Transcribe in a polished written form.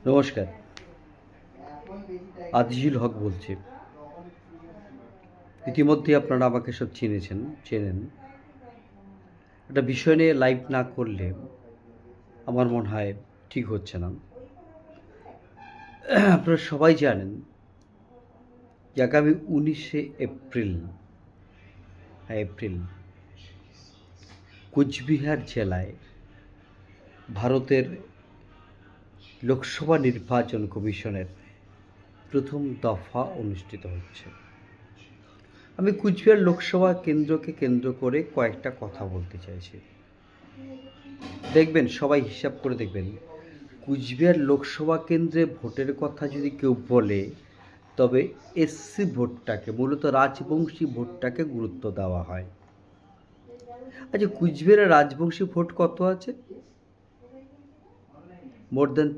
নমস্কার, আজিজুল হক বলছি। ইতিমধ্যে আপনারা আমাকে সব চেনেন। একটা বিষয় নিয়ে লাইভ না করলে আমার মনে হয় ঠিক হচ্ছে না। আপনারা সবাই জানেন যে আগামী 19শে এপ্রিল কোচবিহার জেলায় ভারতের লোকসভা নির্বাচন কমিশনের প্রথম দফা অনুষ্ঠিত হচ্ছে। আমি কুচবিহার লোকসভা কেন্দ্রকে কেন্দ্র করে কয়েকটা কথা বলতে চাইছি। দেখবেন, সবাই হিসাব করে দেখবেন, কুচবিহার লোকসভা কেন্দ্রে ভোটের কথা যদি কেউ বলে তবে এসসি ভোটটাকে, মূলত রাজবংশী ভোটটাকে গুরুত্ব দেওয়া হয়। আচ্ছা, কুচবিহারে রাজবংশী ভোট কত আছে? মোর দেন